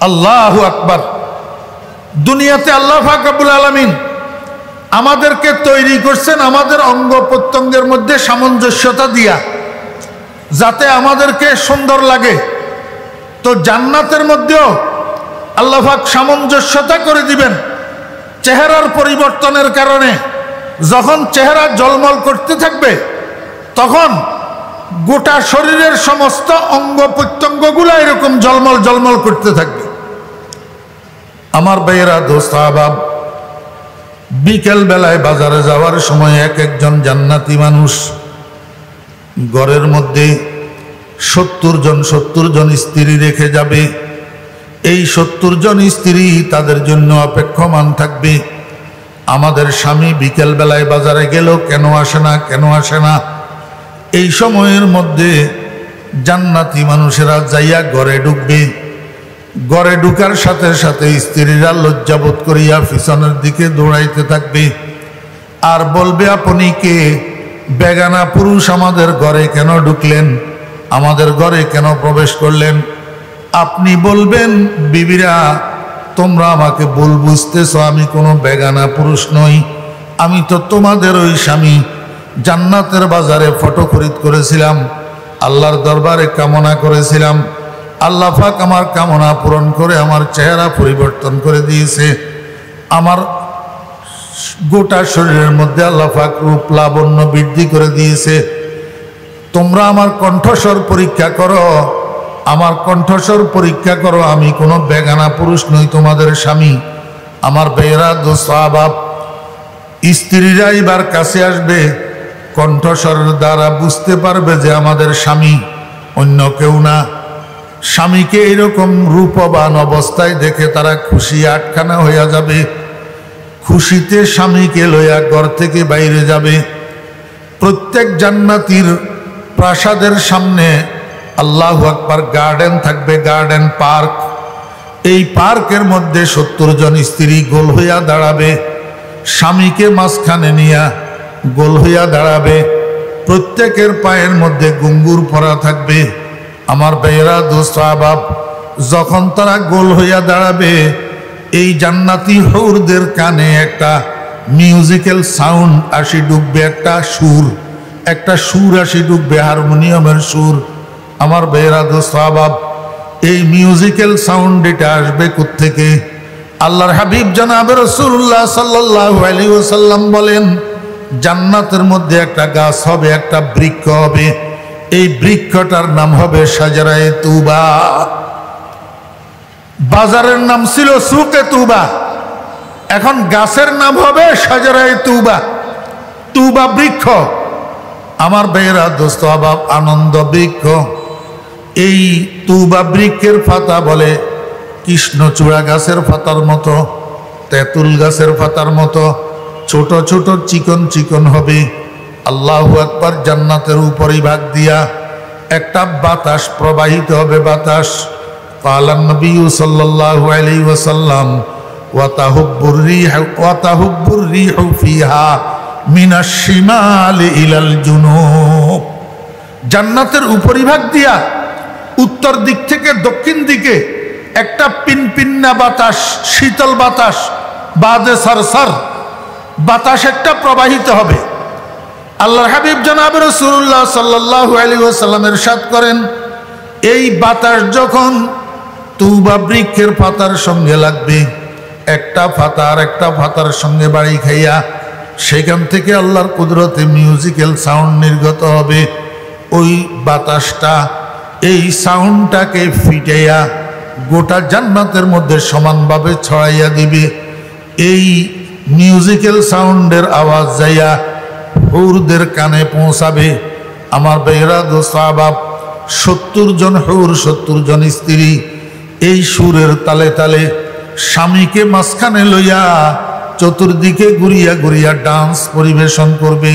আল্লাহু আকবার। দুনিয়াতে আল্লাহ পাক রব্বুল আলামিন আমাদেরকে তৈরি করছেন আমাদের অঙ্গ প্রত্যঙ্গের মধ্যে সামঞ্জস্যতা দিয়া, যাতে আমাদেরকে সুন্দর লাগে। তো জান্নাতের মধ্যেও আল্লাহ পাক সামঞ্জস্যতা করে দিবেন চেহারার পরিবর্তনের কারণে। যখন চেহারা ঝলমল করতে থাকবে তখন গোটা শরীরের সমস্ত অঙ্গ প্রত্যঙ্গগুলো এরকম ঝলমল ঝলমল করতে থাকবে। আমার ভাইয়েরা, দোস্ত আহবাব, বিকেল বেলায় বাজারে যাওয়ার সময় এক একজন জান্নাতি মানুষ ঘরের মধ্যে 70 জন স্ত্রী রেখে যাবে। এই 70 জন স্ত্রী তাদের জন্য অপেক্ষমান থাকবে। আমাদের স্বামী বিকেল বেলায় বাজারে গেল, কেন আসে না, কেন আসে না? এই সময়ের মধ্যে জান্নাতি মানুষেরা যাইয়া ঘরে ঢুকবে। ঘরে ঢুকার সাথে সাথে স্ত্রীরা লজ্জাবোধ করিয়া পিছনের দিকে দৌড়াইতে থাকবে আর বলবে, আপনি কে? বেগানা পুরুষ আমাদের ঘরে কেন ঢুকলেন? আমাদের ঘরে কেন প্রবেশ করলেন? আপনি বলবেন, বিবিরা, তোমরা আমাকে ভুল বুঝতেছ, আমি কোনো বেগানা পুরুষ নই। আমি তো তোমাদের ওই স্বামী। জান্নাতের বাজারে ফটো খরিদ করেছিলাম, আল্লাহর দরবারে কামনা করেছিলাম। আল্লাহ পাক আমার কামনা পূরণ করে আমার চেহারা পরিবর্তন করে দিয়েছে। আমার গোটা শরীরের মধ্যে আল্লাহ পাক রূপ লাবণ্য বৃদ্ধি করে দিয়েছে। তোমরা আমার কণ্ঠস্বর পরীক্ষা করো, আমার কণ্ঠস্বর পরীক্ষা করো। আমি কোনো বেগানা পুরুষ নই, তোমাদের স্বামী। আমার ভাইয়েরা, দোস্ত আহবাব, স্ত্রীরা এবার কাছে আসবে, কণ্ঠস্বরের দ্বারা বুঝতে পারবে যে আমাদের স্বামী, অন্য কেউ না। স্বামীকে এরকম রূপবান অবস্থায় দেখে তারা খুশি আটখানা হইয়া যাবে। খুশিতে স্বামীকে লইয়া ঘর থেকে বাইরে যাবে। প্রত্যেক জান্নাতীর প্রাসাদের সামনে আল্লাহু আকবার গার্ডেন থাকবে, গার্ডেন পার্ক। এই পার্কের মধ্যে 70 জন স্ত্রী গোল হইয়া দাঁড়াবে, স্বামীকে মাঝখানে নিয়া গোল হইয়া দাঁড়াবে। প্রত্যেকের পায়ের মধ্যে ঘুঙ্গুর পরা থাকবে। আমার ভাইয়েরা, দোস্ত আহবাব, যখন তারা গোল হইয়া দাঁড়াবে, এই জান্নাতি হৌরদের কানে একটা মিউজিক্যাল সাউন্ড আসি ঢুকবে, একটা সুর আসি ঢুকবে, হারমোনিয়ামের সুর। আমার ভাইয়েরা, দোস্ত আহবাব, এই মিউজিক্যাল সাউন্ড এটা আসবে কোত্থেকে? আল্লাহর হাবিব জনাবে রাসূলুল্লাহ সাল্লাল্লাহু আলাইহি ওয়াসাল্লাম বলেন, জান্নাতের মধ্যে একটা গাছ হবে, একটা বৃক্ষ হবে। এই বৃক্ষটার নাম হবে শাজারায়ে তুবা। বাজারের নাম ছিল সুকে তুবা, এখন গাছের নাম হবে শাজারায়ে তুবা, তুবা বৃক্ষ। আমার ভাইয়েরা, দোস্ত আহবাব, আনন্দ বৃক্ষ। এই তুবা বৃক্ষের পাতা বলে কৃষ্ণচূড়া গাছের পাতার মতো, তেঁতুল গাছের পাতার মতো ছোট ছোট চিকন চিকন হবে। আল্লাহু আকবার। জান্নাতের উপরিভাগ দিয়া একটা বাতাস প্রবাহিত হবে, বাতাস। ক্বালান নবী সাল্লাল্লাহু আলাইহি ওয়াসাল্লাম, ওয়া তাহুব্বুর রিহু ফিহা মিনাশ শিমালি ইলাল জুনুব। জান্নাতের উপরিভাগ দিয়া উত্তর দিক থেকে দক্ষিণ দিকে একটা পিনপিন্না বাতাস, শীতল বাতাস, বাদে সরসর বাতাস একটা প্রবাহিত হবে। আল্লাহর হাবিব জনাব রাসূলুল্লাহ সাল্লাল্লাহু আলাইহি ওয়াসাল্লাম ইরশাদ করেন, এই বাতাস যখন তুবা বৃক্ষের পাতার সঙ্গে লাগবে, একটা পাতা আর একটা পাতার সঙ্গে বাড়ি খাইয়া সেখান থেকে আল্লাহর কুদরতে মিউজিক্যাল সাউন্ড নির্গত হবে। ওই বাতাসটা এই সাউন্ডটাকে ফিটাইয়া গোটা জান্নাতের মধ্যে সমানভাবে ছড়াইয়া দিবে। এই মিউজিক্যাল সাউন্ডের আওয়াজ যাইয়া হুরদের কানে পৌঁছাবে। আমার ভাইয়েরা, দোস্ত আহবাব, 70 জন হুর, 70 জন স্ত্রী এই সুরের তালে তালে স্বামীকে মাঝখানে লইয়া চতুর্দিকে ঘুরিয়া ঘুরিয়া ডান্স পরিবেশন করবে,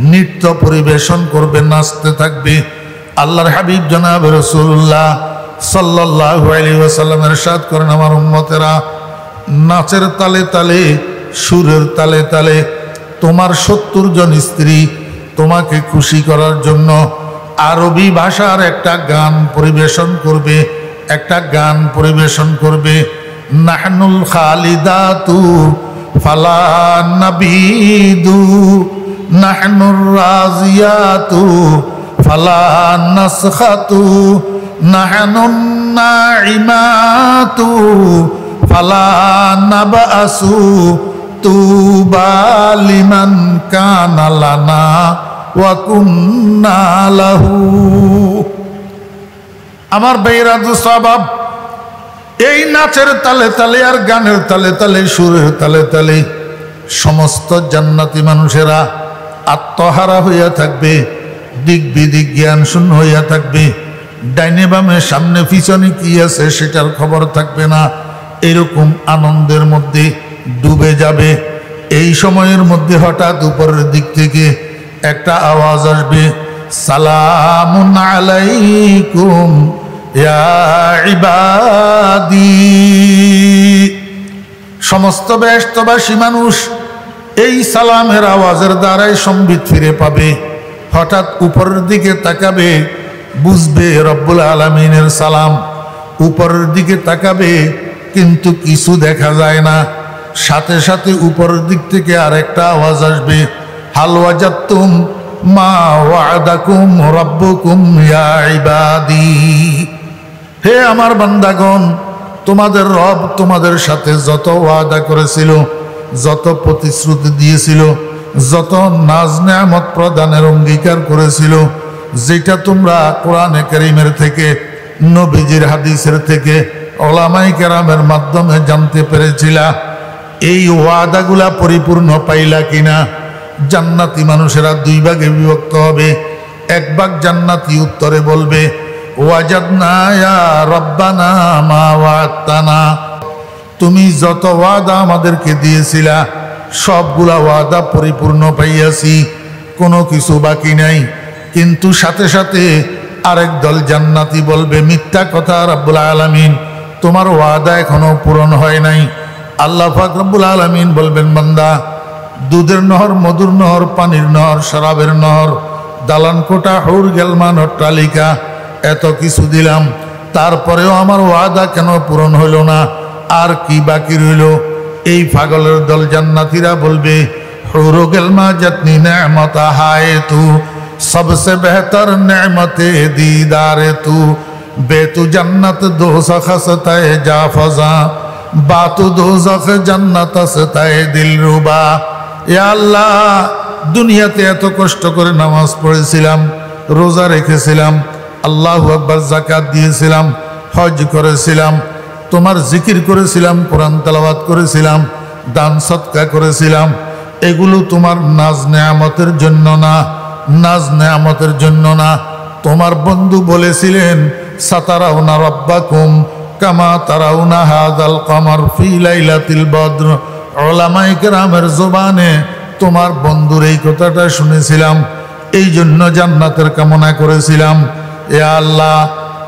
নৃত্য পরিবেশন করবে, নাচতে থাকবে। আল্লাহর হাবিব জনাব রাসূলুল্লাহ সাল্লাল্লাহু আলাইহি ওয়াসাল্লাম ইরশাদ করেন, আমার উম্মতেরা, নাচের তালে তালে, সুরের তালে তালে তোমার 70 জন স্ত্রী তোমাকে খুশি করার জন্য আরবি ভাষার একটা গান পরিবেশন করবে, একটা গান পরিবেশন করবে, নাহনুল খালিদাতু ফালা নাবিদু, নাহনুর রাজিয়াতু ফালা নাসখাতু, নাহনুন নাইমাতু ফালা নাবাসু, তুবা লিমান কানা লানা ওয়া কুন্না লাহু। আমার বেরাদু স্বভাব, এই নাচের তালে তালে আর গানের তালে তালে সুরের তালে তালে সমস্ত জান্নাতি মানুষেরা আত্মহারা হইয়া থাকবে, দিক বিদিক জ্ঞান শূন্য হইয়া থাকবে, ডাইনে বামে সামনে পিছনে কি আছে সেটার খবর থাকবে না, এরকম আনন্দের মধ্যে ডুবে যাবে। এই সময়ের মধ্যে হঠাৎ উপরের দিক থেকে একটা আওয়াজ আসবে, সালামুন আলাইকুম ইয়া ইবাদি। সমস্ত ব্যস্তবাসী মানুষ এই সালামের আওয়াজের দ্বারাই সম্বিত ফিরে পাবে। হঠাৎ উপরের দিকে তাকাবে, বুঝবে রব্বুল আলামিনের সালাম। উপরের দিকে তাকাবে, কিন্তু কিছু দেখা যায় না। সাথে সাথে উপরের দিক থেকে আরেকটা আওয়াজ আসবে, হাল ওয়াজাদতুম মা ওয়াদাকুম রাব্বুকুম ইয়া ইবাদি। হে আমার বান্দাগণ, তোমাদের রব তোমাদের সাথে যত ওয়াদা করেছিল, যত প্রতিশ্রুতি দিয়েছিল, যত নাজ নেয়ামত প্রদানের অঙ্গীকার করেছিল, যেটা তোমরা কোরআনে কারীমের থেকে, নবীজির হাদিসের থেকে, ওলামায়ে কেরামের মাধ্যমে জানতে পেরেছিলা, এই ওয়াদাগুলা পরিপূর্ণ পাইলা কিনা? জান্নাতি মানুষেরা দুই ভাগে বিভক্ত হবে। এক ভাগ জান্নাতি উত্তরে বলবে, ওয়াজাদনা ইয়া রব্বানা মা ওয়া'আদতানা, তুমি যত ওয়াদা আমাদেরকে দিয়েছিলা সবগুলা ওয়াদা পরিপূর্ণ পাইয়াছি, কোনো কিছু বাকি নাই। কিন্তু সাথে সাথে আরেক দল জান্নাতি বলবে, মিথ্যা কথা রব্বুল আলামিন, তোমার ওয়াদা এখনো পূরণ হয় নাই। আল্লাহ পাক রব্বুল আলামিন বলবেন, বান্দা, দুধের নহর, মধুর নহর, পানির নহর, শরাবের নহর, দালান কোটা, হুর গেলমান, অট্টালিকা, এত কিছু দিলাম, তারপরেও আমার ওয়াদা কেন পূরণ হইল না? আর কি বাকি রইল? এই পাগলের দল জান্নাতীরা বলবে, হুর গেলমা জতনি নেমত হায় তু, सबसे बेहतर नेमत दीदार तू, बेतु जन्नत दोज़ख सतह जा फजा, बातु दोज़ख जन्नत सतह दिल रुबा। या अल्लाह, দুনিয়াতে এত কষ্ট করে নামাজ পড়েছিলাম, রোজা রেখেছিলাম, আল্লাহু আকবার যাকাত দিয়েছিলাম, হজ করেছিলাম, তোমার জিকির করেছিলাম, কোরআন তেলাওয়াত করেছিলাম, দান সদকা করেছিলাম, এগুলো তোমার নাজ নেয়ামতের জন্য না, নাজ নেয়ামতের জন্য না। তোমার বন্ধু বলেছিলেন, সাতারাউনা রাব্বাকুম কামা তারাউনা হাযাল কমার ফি লাইলাতিল বদর। উলামায়ে কেরামের জবানে তোমার বন্ধুর এই কথাটা শুনেছিলাম, এই জন্য জান্নাতের কামনা করেছিলাম। এ আল্লাহ,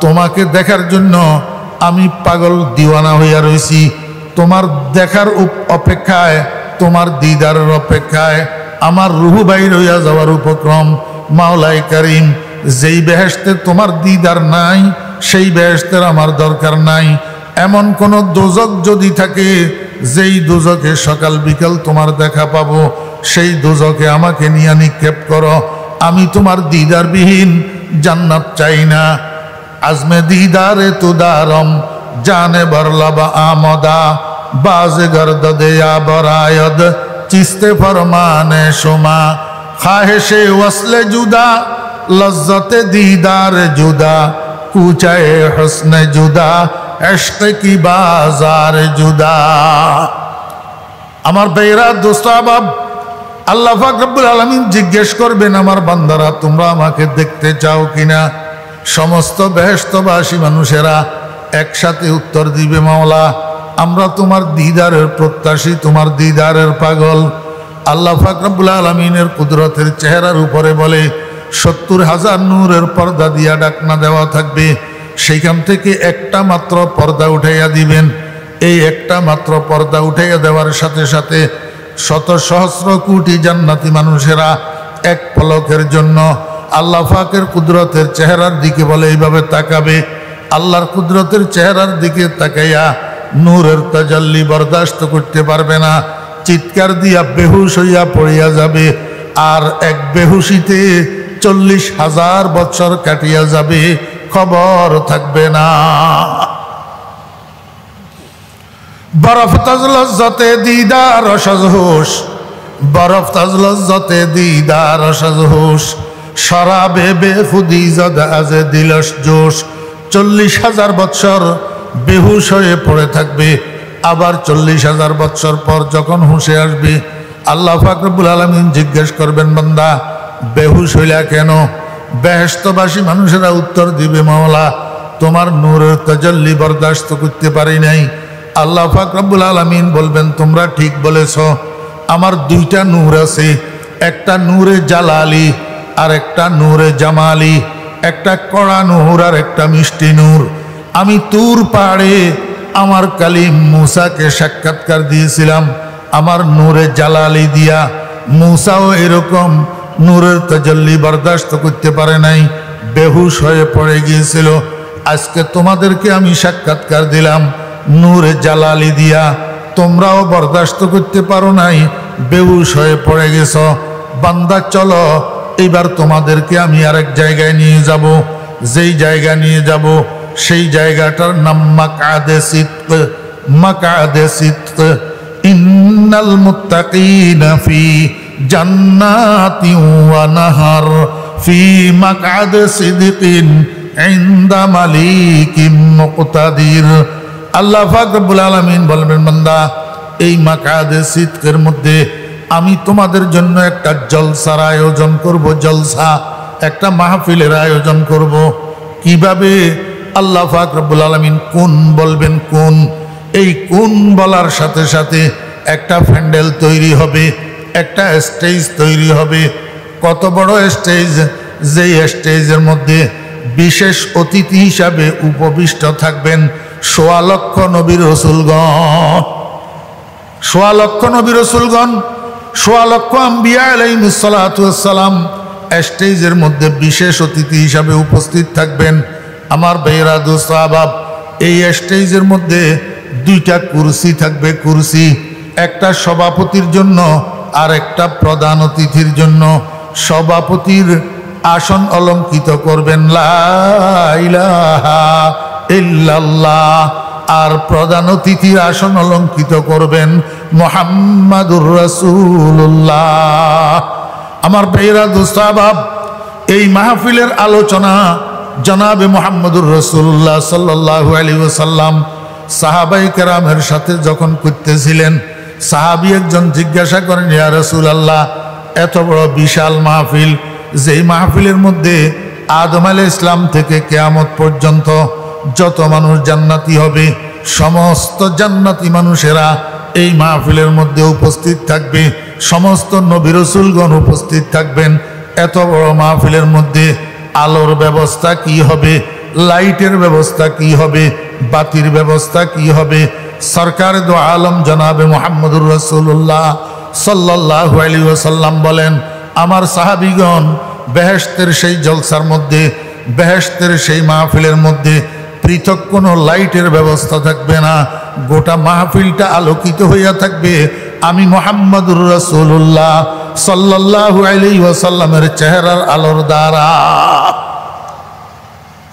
তোমাকে দেখার জন্য আমি পাগল দিওয়ানা হইয়া রয়েছি, তোমার দেখার অপেক্ষায়, তোমার দিদারের অপেক্ষায় আমার রুহু বাইর হইয়া যাওয়ার উপক্রম। মাওলাই কারীম, যেই বেহেশতে তোমার দিদার নাই, সেই বেহেশতের আমার দরকার নাই। এমন কোন দোজক যদি থাকে, যেই দোজকে সকাল বিকাল তোমার দেখা পাবো, সেই দোজকে আমাকে নিয়ে নিক্ষেপ করো। আমি তোমার দিদারবিহীন জান্নাত চাই না। আজমে দিদারে তুদারম জানে বরলাবা আমদা, বাজে গর্দদে বরায়দ চিস্তে ফরমানে সোমা, খাহেশে ওয়াসলে জুদা লজ্জতে দিদার জুদা, কুচায়ে হসনে জুদা ইশক কি বাজার জুদা। আমার বেরা দোস্ত আহবাব, আল্লাহ পাক রব্বুল আলামিন জিজ্ঞেস করবেন, আমার বান্দারা তোমরা আমাকে দেখতে চাও কিনা? সমস্ত বেহেশতবাসী মানুষেরা একসাথে উত্তর দিবে, মাওলা, আমরা তোমার দিদারের প্রত্যাশী, তোমার দিদারের পাগল। আল্লাহ পাক রব্বুল আলামিনের কুদরতের চেহারার উপরে বলে ৭০,০০০ নূরের পর্দা দিয়া ডাকনা দেওয়া থাকবে, সেইখান থেকে একটা মাত্র পর্দা উঠাইয়া দিবেন। এই একটা মাত্র পর্দা উঠাইয়া দেওয়ার সাথে সাথে শত সহস্র কোটি জান্নাতি মানুষেরা এক পলকের জন্য আল্লাহ পাকের কুদরতের চেহারার দিকে বলে এইভাবে তাকাবে, আল্লাহর কুদরতের চেহারার দিকে তাকাইয়া নূরের তাজাল্লি বরদাস্ত করতে পারবে না, চিৎকার দিয়া বেহুশ হইয়া পড়িয়া যাবে। আর এক বেহুশিতে 40,000 বছর কাটিয়া যাবে, খবর থাকবে না। বরফ তাজলজ্জতে দিদার সজহুশ, বরফ তাজলজ্জতে দিদার সজহুশ, শরাবে বেখুদি জদ আজে দিলস জোশ। 40,000 বছর বেহুশ হয়ে পড়ে থাকবে, আবার 40,000 বছর পর যখন হুঁশে আসবে, আল্লাহ পাক রব্বুল আলামিন জিজ্ঞেস করবেন, বান্দা বেহুশ হইলা কেন? বেহেশতবাসী মানুষেরা উত্তর দিবে, মাওলা তোমার নূরের তাজাল্লি বরদাস্ত করতে পারি নাই। আল্লাহ পাক রব্বুল আলামিন বলবেন, তোমরা ঠিক বলেছ, আমার 2টা নূর আছে, একটা নূরে জালালি আর একটা নূরে জামালি, একটা কড়া নূর আর একটা মিষ্টি নূর। আমি তুর পাহাড়ে আমার কালিম মূসাকে সাক্ষাৎকার দিয়েছিলাম আমার নূরে জালালি দিয়া। মূসাও এরকম নূরের তাজাল্লি বরদাস্ত করতে পারে নাই, বেহুশ হয়ে পড়ে গিয়েছিল। আজকে তোমাদেরকে আমি সাক্ষাৎকার দিলাম নূরে জালালি দিয়া, তোমরাও বরদাস্ত করতে পারো নাই, বেহুশ হয়ে পড়ে গেছ। বান্দা চলো এবার তোমাদেরকে আমি আরেক জায়গায় নিয়ে যাব। যেই জায়গা নিয়ে যাব সেই জায়গাটার নাম মাকআদে সিদক। মাকআদে সিদক, ইন্নাল মুত্তাকিনা ফি জান্নাতি ওয়া নাহার ফি মাকআদে সিদকিন ইনদা মালিকিম মুকতাদির। আল্লাহ পাক রব্বুল আলামিন বলবেন, বান্দা এই মাকআদে সিদকের মধ্যে আমি তোমাদের জন্য একটা জলসার আয়োজন করব। জলসা, একটা মাহফিলের আয়োজন করব। কিভাবে? আল্লাহ পাক রব্বুল আলামিন কোন বলবেন, কোন। এই কোন বলার সাথে সাথে একটা প্যান্ডেল তৈরি হবে, একটা স্টেজ তৈরি হবে। কত বড় স্টেজ! যেই স্টেজের মধ্যে বিশেষ অতিথি হিসাবে উপবিষ্ট থাকবেন 1.25 লক্ষ নবী রাসূলগণ, 1.25 লক্ষ নবী রাসূলগণ, 1.25 লক্ষ আম্বিয়া আলাইহিস সালাতু ওয়াস সালাম স্টেজের মধ্যে বিশেষ অতিথি হিসাবে উপস্থিত থাকবেন। আমার ভাইয়েরা, দোস্ত আহবাব, এই স্টেজের মধ্যে 2টা কুরসি থাকবে। কুরসি, একটা সভাপতির জন্য আর একটা প্রধান অতিথির জন্য। সভাপতির আসন অলঙ্কৃত করবেন লা ইলাহা ইল্লাল্লাহ, আর প্রধান অতিথির আসন অলঙ্কৃত করবেন মুহাম্মাদুর রাসূলুল্লাহ। আমার ভাইয়েরা, দোস্ত আহবাব, এই মাহফিলের আলোচনা জনাবে মুহাম্মদুর রাসূলুল্লাহ সাল্লাল্লাহু আলাইহি ওয়াসাল্লাম সাহাবায়ে কেরামের সাথে যখন করতেছিলেন, সাহাবী একজন জিজ্ঞাসা করেন, ইয়া রাসূলুল্লাহ, এত বড় বিশাল মাহফিল, যেই মাহফিলের মধ্যে আদম আলাইহিস সালাম থেকে কিয়ামত পর্যন্ত যত মানুষ জান্নাতি হবে, সমস্ত জান্নাতি মানুষেরা এই মাহফিলের মধ্যে উপস্থিত থাকবে, সমস্ত নবী রাসূলগণ উপস্থিত থাকবেন। এত বড় মাহফিলের মধ্যে আলোর ব্যবস্থা কি হবে, লাইটের ব্যবস্থা কি হবে, বাতির ব্যবস্থা কি হবে? সরকার দো আলম জনাবে মুহাম্মদুর রাসূলুল্লাহ সাল্লাল্লাহু আলাইহি ওয়াসাল্লাম বলেন, আমার সাহাবীগণ বেহেশতের সেই জলসার মধ্যে, বেহেশতের সেই মাহফিলের মধ্যে পৃথক কোনো লাইটের ব্যবস্থা থাকবে না, গোটা মাহফিলটা আলোকিত হইয়া থাকবে আমি মুহাম্মদুর রাসূলুল্লাহ সাল্লাল্লাহু আলাইহি ওয়াসাল্লামের চেহারার আলোর দ্বারা।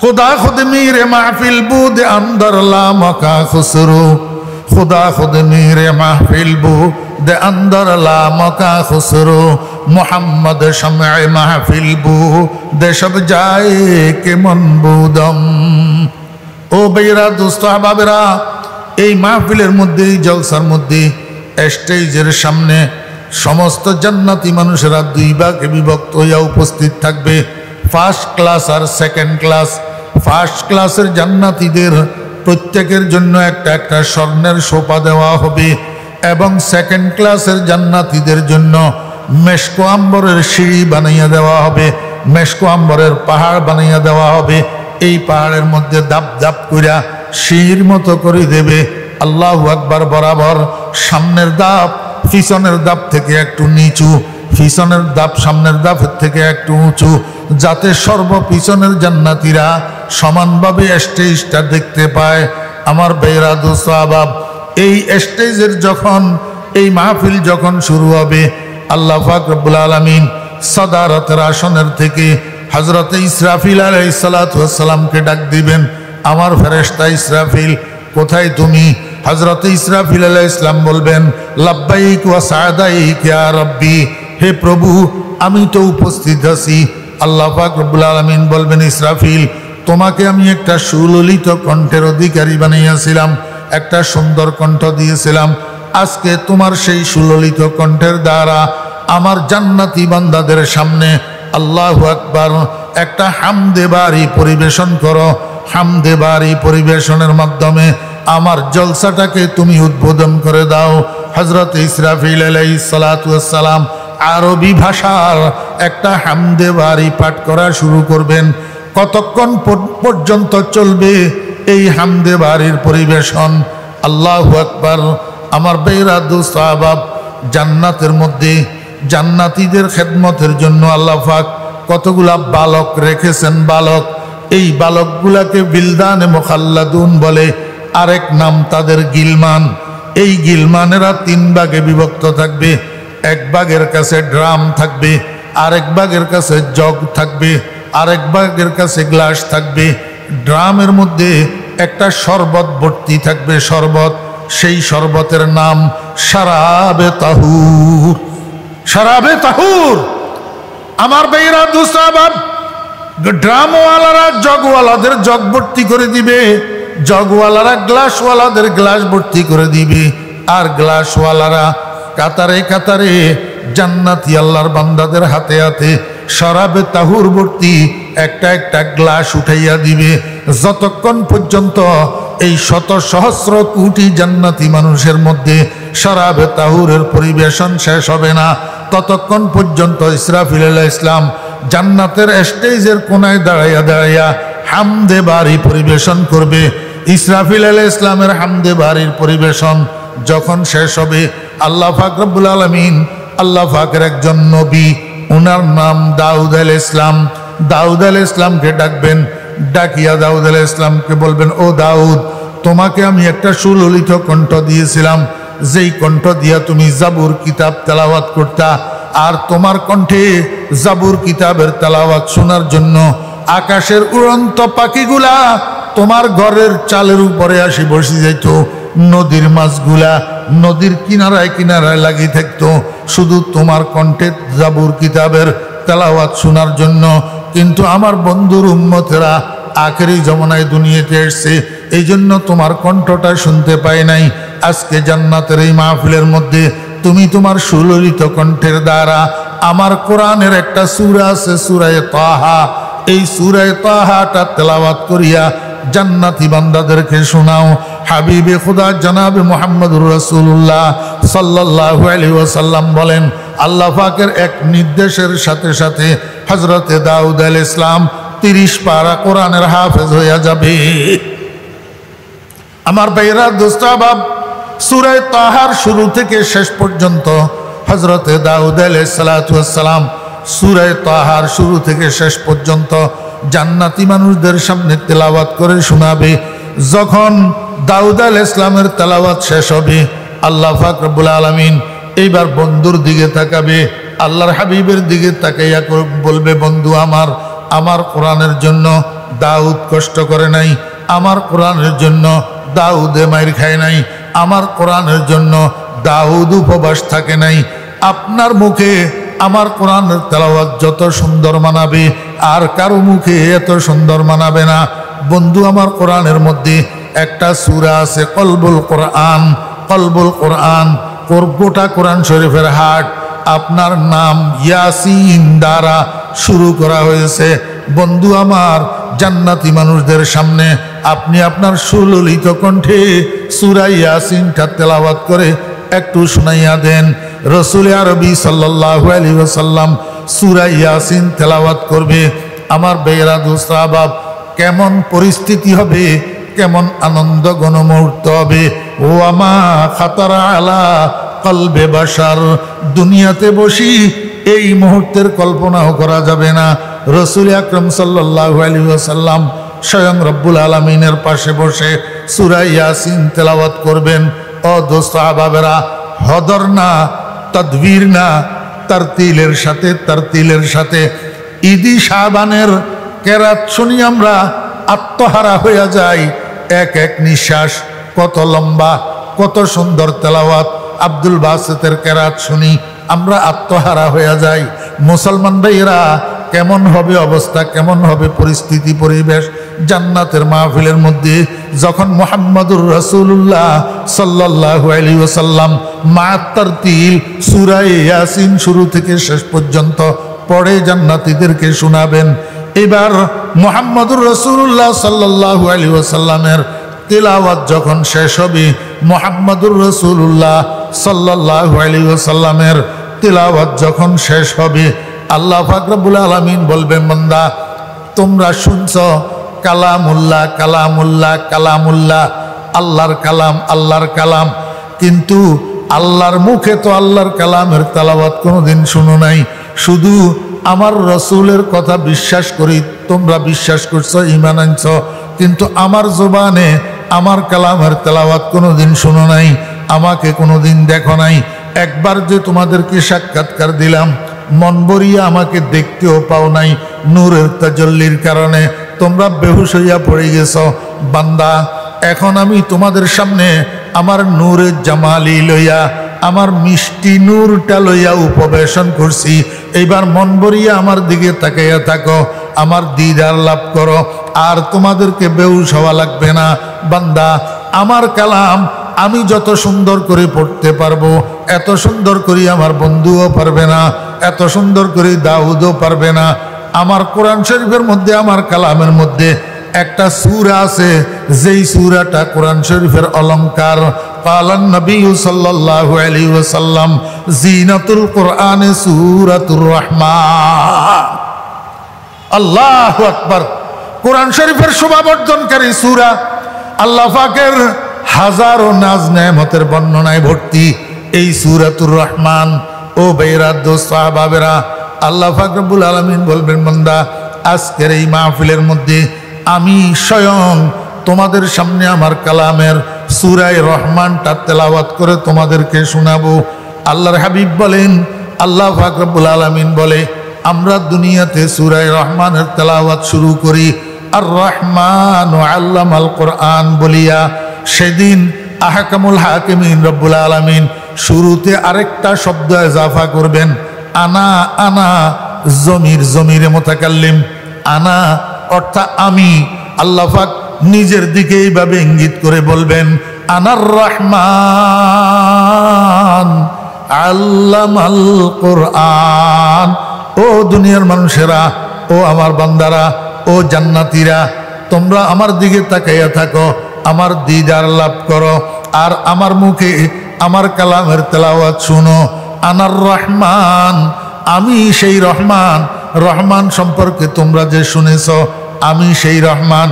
खुदा खुद मेरे महफिल बूद अंदर ला मका खुसरू, खुदा खुद मेरे महफिल बूद अंदर ला मका खुसरू, मोहम्मद शम्अ महफिल बूद शब जाए के मनबूदम। ও বেরা, দোস্ত আহবাবেরা, এই মাহফিলের মধ্যে, এই জলসার মধ্যে স্টেজের সামনে সমস্ত জান্নাতি মানুষেরা 2 ভাগে বিভক্ত হইয়া উপস্থিত থাকবে, ফার্স্ট ক্লাস আর সেকেন্ড ক্লাস। ফার্স্ট ক্লাসের জান্নাতীদের প্রত্যেকের জন্য একটা একটা স্বর্ণের সোপা দেওয়া হবে, এবং সেকেন্ড ক্লাসের জান্নাতীদের জন্য মেশকো আম্বরের সিঁড়ি বানাইয়া দেওয়া হবে, মেশকো আম্বরের পাহাড় বানাইয়া দেওয়া হবে। এই পাহাড়ের মধ্যে দাপ দাপ কইরা সিঁড়ির মতো করে দেবে। আল্লাহু আকবার বরাবর সামনের দাপ পিছনের দাপ থেকে একটু নিচু, পিছনের ধাপ সামনের ধাপের থেকে একটু উঁচু, যাতে সর্বপিছনের জান্নাতীরা সমানভাবে স্টেজটা দেখতে পায়। আমার ভাইরা দোস্ত আহবাব, এই স্টেজের যখন এই মাহফিল যখন শুরু হবে, আল্লাহ পাক রব্বুল আলামিন সাদারতের আসনের থেকে হযরতে ইসরাফিল আলাইহিস সালাতু ওয়াস সালামকে ডাক দিবেন, আমার ফেরেশতা ইসরাফিল কোথায় তুমি? হযরতে ইসরাফিল আলাইহিস সালাম বলবেন, লাব্বাইক ওয়া সাদাইক ইয়া রাব্বি, হে প্রভু আমি তো উপস্থিত আছি। আল্লাহ পাক রব্বুল আলামিন বলবেন, ইসরাফিল তোমাকে আমি একটা সুললিত কণ্ঠের অধিকারী বানিয়েছিলাম, একটা সুন্দর কণ্ঠ দিয়েছিলাম। আজকে তোমার সেই সুললিত কণ্ঠের দ্বারা আমার জান্নাতি বান্দাদের সামনে আল্লাহু আকবার একটা হামদে বারি পরিবেশন করো। হামদে বারি পরিবেশনের মাধ্যমে আমার জলসাটাকে তুমি উদ্বোধন করে দাও। হযরত ইসরাফিল আলাইহিস সালাতু ওয়াস সালাম আরবি ভাষার একটা হামদে বারি পাঠ করা শুরু করবেন। কতক্ষণ পর্যন্ত চলবে এই হামদে বারির পরিবেশন? আল্লাহু আকবার। আমার ভাইরা দোস্ত আহবাব, জান্নাতের মধ্যে জান্নাতীদের খেদমতের জন্য আল্লাহ পাক কতগুলা বালক রেখেছেন। বালক, এই বালকগুলাকে বিলদানে মুখাল্লাদুন বলে, আরেক নাম তাদের গিলমান। এই গিলমানেরা তিন ভাগে বিভক্ত থাকবে। এক ভাগের কাছে ড্রাম থাকবে, আরেক ভাগের কাছে জগ থাকবে, আরেক ভাগের কাছে গ্লাস থাকবে। ড্রামের মধ্যে একটা শরবত ভর্তি থাকবে, শরবত। সেই শরবতের নাম শারাবে তাহুর। শারাবে তাহুর। আমার ভাইরা দোস্ত আহবাব, ড্রামওয়ালারা জগওয়ালাদের জগ ভর্তি করে দিবে, জগওয়ালারা গ্লাসওয়ালাদের গ্লাস ভর্তি করে দিবে, আর গ্লাসওয়ালারা কাতারে কাতারে জান্নাতি আল্লাহর বান্দাদের হাতে হাতে শরাবে তাহুর ভর্তি একটা একটা গ্লাস উঠাইয়া দিবে। যতক্ষণ পর্যন্ত এই শত সহস্র কোটি জান্নাতি মানুষের মধ্যে শরাবে তাহুরের পরিবেশন শেষ হবে না, ততক্ষণ পর্যন্ত ইসরাফিল আলাইহিস সালাম জান্নাতের স্টেজের কোনায় দাঁড়াইয়া দাঁড়াইয়া হামদে বারি পরিবেশন করবে। ইসরাফিল আলাইহিস সালামের হামদে বারির পরিবেশন যখন শেষ হবে, আল্লাহ পাক রব্বুল আলামিন, আল্লাহ পাকের একজন নবী, ওনার নাম দাউদ আলাইহিস সালাম, দাউদ আলাইহিস সালামকে ডাকবেন। ডাকিয়া দাউদ আলাইহিস সালামকে বলবেন, ও দাউদ, তোমাকে আমি একটা সুললিত কণ্ঠ দিয়েছিলাম, যেই কণ্ঠ দিয়া তুমি জাবুর কিতাব তেলাওয়াত করতা, আর তোমার কণ্ঠে জাবুর কিতাবের তেলাওয়াত শোনার জন্য আকাশের উড়ন্ত পাখিগুলা তোমার ঘরের চালের উপরে আসি বসে যাইত, নদীর মাছগুলা নদীর কিনারায় কিনারায় লাগিয়ে থাকতো শুধু তোমার কণ্ঠে জাবুর কিতাবের তেলাওয়াত শোনার জন্য। কিন্তু আমার বন্ধুর উম্মতেরা আখেরি জমানায় দুনিয়াতে এসছে, এই জন্য তোমার কণ্ঠটা শুনতে পাই নাই। আজকে জান্নাতের এই মাহফিলের মধ্যে তুমি তোমার সুললিত কণ্ঠের দ্বারা আমার কোরআনের একটা সূরা আছে, সূরা তাহা, এই সূরা তাহাটা তেলাওয়াত করিয়া জান্নাতি বান্দাদেরকে শোনাও। হাবিবে খুদা জনাবে মুহাম্মদুর রাসূলুল্লাহ সাল্লাল্লাহু আলাইহি ওয়াসাল্লাম বলেন, আল্লাহ পাকের এক নির্দেশের সাথে সাথে হযরতে দাউদ আলাইহিস সালাম 30 পারা কোরআনের হাফেজ হইয়া যাবে। আমার ভাইরা দোস্ত আহবাব, সূরা তাহার শুরু থেকে শেষ পর্যন্ত হযরতে দাউদ আলাইহিস সালাতু ওয়াস সালাম সূরা তাহার শুরু থেকে শেষ পর্যন্ত জান্নাতি মানুষদের সামনে তেলাওয়াত করে শোনাবে। যখন দাউদ আলাইহিস সালামের তেলাওয়াত শেষ হবে, আল্লাহ পাক রব্বুল আলামিন এইবার বন্ধুর দিকে তাকাবে, আল্লাহর হাবিবের দিকে তাকাইয়া বলবে, বন্ধু আমার, আমার কোরআনের জন্য দাউদ কষ্ট করে নাই, আমার কোরআনের জন্য দাউদে মাইর খায় নাই, আমার কোরআনের জন্য দাউদ উপবাস থাকে নাই। আপনার মুখে আমার কোরআনের তেলাওয়াত যত সুন্দর মানাবে, আর কারো মুখে এত সুন্দর মানাবে না। বন্ধু, আমার কোরআনের মধ্যে একটা সূরা আছে কলবুল কোরআন। কলবুল কোরআন, গোটা কোরআন শরীফের হাট আপনার নাম ইয়াসিন দ্বারা শুরু করা হয়েছে। বন্ধু আমার, জান্নাতি মানুষদের সামনে আপনি আপনার সুললিত কণ্ঠে সূরা ইয়াসিনটা তেলাওয়াত করে একটু শুনাইয়া দেন। রাসূল আরবি সাল্লাল্লাহু আলাইহি ওয়াসাল্লাম সূরা ইয়াসিন তেলাওয়াত করবে। আমার ভাইয়েরা দোস্ত আহবাব, কেমন পরিস্থিতি হবে, কেমন আনন্দ ঘন মুহূর্ত হবে। ও আমা খাতারা আলা কলবে বাশার, দুনিয়াতে বসি এই মুহূর্তের কল্পনাও করা যাবে না। রাসূল আকরাম সাল্লাল্লাহু আলাইহি ওয়াসাল্লাম স্বয়ং রব্বুল আলামিনের পাশে বসে সূরা ইয়াসিন তেলাওয়াত করবেন। ও দোস্ত আহবাবেরা, হদর না, তাদবীর না, তারতিলের সাথে ঈদি শাবানের কেরাত শুনি আমরা আত্মহারা হয়ে যাই। এক এক নিঃশ্বাস কত লম্বা, কত সুন্দর তেলাওয়াত। আব্দুল বাসেতের কেরাত শুনি আমরা আত্মহারা হয়ে যাই। মুসলমান ভাইয়েরা, কেমন হবে অবস্থা, কেমন হবে পরিস্থিতি, পরিবেশ জান্নাতের মাহফিলের মধ্যে যখন মুহাম্মদুর রাসূলুল্লাহ সাল্লাল্লাহু আলাইহি ওয়াসাল্লাম মা তারতিল সূরা ইয়াসিন শুরু থেকে শেষ পর্যন্ত পড়ে জান্নাতীদেরকে শোনাবেন। এবার মুহাম্মদুর রাসূলুল্লাহ সাল্লাল্লাহু আলাইহি ওয়াসাল্লামের তিলাওয়াত যখন শেষ হবে, মুহাম্মদুর রাসূলুল্লাহ সাল্লাল্লাহু আলাইহি ওয়াসাল্লামের তিলাওয়াত যখন শেষ হবে, আল্লাহ পাক রব্বুল আলামিন বলবেন, বান্দা তোমরা শুনছো কালামুল্লাহ কালামুল্লাহ কালামুল্লাহ, আল্লাহর কালাম আল্লাহর কালাম, কিন্তু আল্লাহর মুখে তো আল্লাহর কালামের তেলাওয়াত কোনোদিন শুনো নাই। শুধু আমার রসুলের কথা বিশ্বাস করি, তোমরা বিশ্বাস করছো, ঈমান আনছো, কিন্তু আমার জবানে আমার কালামের তেলাওয়াত কোনোদিন শুনো নাই, আমাকে কোনোদিন দেখো নাই। একবার যে তোমাদেরকে সাক্ষাৎকার দিলাম, মন ভরিয়া আমাকে দেখতেও পাও নাই, নূরের তাজাল্লির কারণে তোমরা বেহুশ হইয়া পড়ে গেছ। বান্দা, এখন আমি তোমাদের সামনে আমার নূরের জামালি লইয়া, আমার মিষ্টি নূরটা লইয়া উপবেশন করছি। এইবার মন ভরিয়া আমার দিকে তাকাইয়া থাকো, আমার দিদার লাভ করো, আর তোমাদেরকে বেহুশ হওয়া লাগবে না। বান্দা, আমার কালাম আমি যত সুন্দর করে পড়তে পারবো, এত সুন্দর করে আমার বন্ধুও পারবে না, এত সুন্দর করে দাউদও পারবে না। আমার কোরআন শরীফের মধ্যে, আমার কালামের মধ্যে একটা সূরা আছে, যেই সূরাটা কোরআন শরীফের অলংকার। কালান নবী সাল্লাল্লাহু আলাইহি ওয়াসাল্লাম, জিনাতুল কোরআনে সূরাতুর রহমান। আল্লাহু আকবার। কোরআন শরীফের শোভাবর্ধনকারী সূরা, আল্লাহ পাকের হাজারো নাজ নেয়ামতের বর্ণনায় ভর্তি এই সূরাতুর রহমান। ও ভাইরা, দোস্ত সাহাবাবেরা, আল্লাহ পাক রব্বুল আলামিন বলবেন, বান্দা আজকের এই মাহফিলের মধ্যে আমি স্বয়ং তোমাদের সামনে আমার কালামের সূরা রহমানটা তেলাওয়াত করে তোমাদেরকে শোনাবো। আল্লাহর হাবিব বলেন, আল্লাহ পাক রব্বুল আলামিন বলে, আমরা দুনিয়াতে সূরা রহমানের তেলাওয়াত শুরু করি আর রহমান আল্লামাল কোরআন বলিয়া, সেদিন আহকামুল হাকিমিন রব্বুল আলামিন শুরুতে আরেকটা শব্দ ইজাফা করবেন, আনা। আনা জমিরে মুতাকাল্লিম, আনা অর্থাৎ আমি। আল্লাহ পাক নিজের দিকে এইভাবে ইঙ্গিত করে বলবেন, আনার রহমান আল্লামাল কোরআন। ও দুনিয়ার মানুষেরা, ও আমার বান্দারা, ও জান্নাতীরা, তোমরা আমার দিকে তাকাইয়া থাকো, আমার দিদার লাভ করো, আর আমার মুখে আমার কালামের তেলাওয়াত শুনো। আনার রহমান, আমি সেই রহমান। রহমান সম্পর্কে তোমরা যে শুনেছ, আমি সেই রহমান।